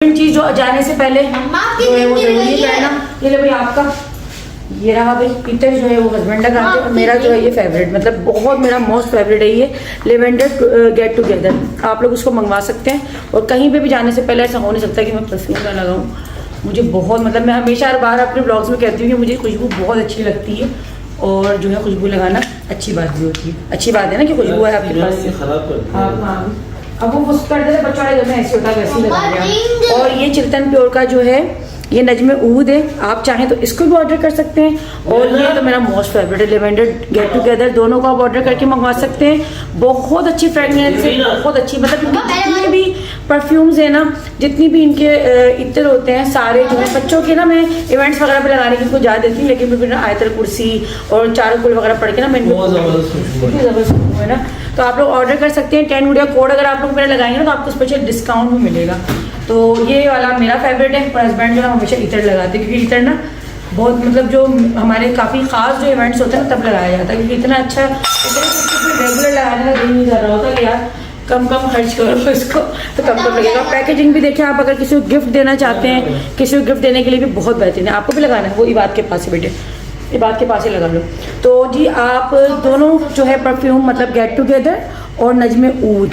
चीज जो जाने से पहले जो है वो जरूरी है ना। ये ले भाई आपका, ये रहा भाई इतर जो है वो हस्बैंड का काम है। मेरा जो है ये फेवरेट, मतलब बहुत मेरा मोस्ट फेवरेट है ये लेवेंडर गेट टुगेदर। आप लोग उसको मंगवा सकते हैं। और कहीं पे भी जाने से पहले ऐसा हो नहीं सकता कि मैं परफ्यूम ना लगाऊं। मुझे बहुत, मतलब मैं हमेशा हर बार अपने ब्लॉग्स में कहती हूँ कि मुझे खुशबू बहुत अच्छी लगती है। और जो है खुशबू लगाना अच्छी बात भी होती है। अच्छी बात है ना कि खुशबू है आपके पास। हाँ, अब वो कर देते बच्चों वाले घर में ऐसे होता है वैसे ही लगा दिया। और ये चिल्तन प्योर का जो है ये नजमे ऊद है। आप चाहें तो इसको भी ऑर्डर कर सकते हैं। और ये तो मेरा मोस्ट फेवरेट है लेवेंडर गेट टुगेदर। दोनों को आप ऑर्डर करके मंगवा सकते हैं। बहुत अच्छी फ्रेगनेंस है, बहुत अच्छी, मतलब जितने भी परफ्यूम्स है ना, जितनी भी इनके इत्र होते हैं सारे जो है बच्चों के ना, मैं इवेंट्स वगैरह पे लगाने की इनको जा देती हूँ। लेकिन फिर आयतर कुर्सी और चारों कुल वगैरह पढ़ के ना मैं ज़बरदस्त है ना। तो आप लोग ऑर्डर कर सकते हैं। 10 वीडियो कोड अगर आप लोग मेरा लगाएंगे ना तो आपको स्पेशल डिस्काउंट भी मिलेगा। तो ये वाला मेरा फेवरेट है। पर हस्बैंड जो है हमेशा इतर लगाते हैं, क्योंकि इतर ना बहुत, मतलब जो हमारे काफ़ी खास जो इवेंट्स होते हैं ना तब लगाया जाता है। क्योंकि इतना अच्छा रेगुलर लगाने का दिल नहीं कर रहा होता कि यार कम खर्च करो इसको, तो कम लगेगा। पैकेजिंग भी देखें आप, अगर किसी को गिफ्ट देना चाहते हैं, किसी को गिफ्ट देने के लिए भी बहुत बेहतरीन है। आपको भी लगाना है, वो इबाद के पास है बेटे, इबाद के पास ही लगा लो। तो जी आप दोनों जो है परफ्यूम, मतलब गेट टुगेदर और नजमे ऊद,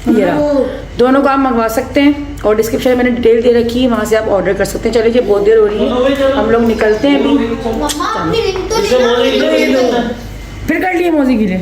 ये रहा, दोनों को आप मंगवा सकते हैं। और डिस्क्रिप्शन में मैंने डिटेल दे रखी है, वहाँ से आप ऑर्डर कर सकते हैं। चलिए जी बहुत देर हो रही है, हम लोग निकलते हैं अभी। फिर कर लिए मौजी के लिए।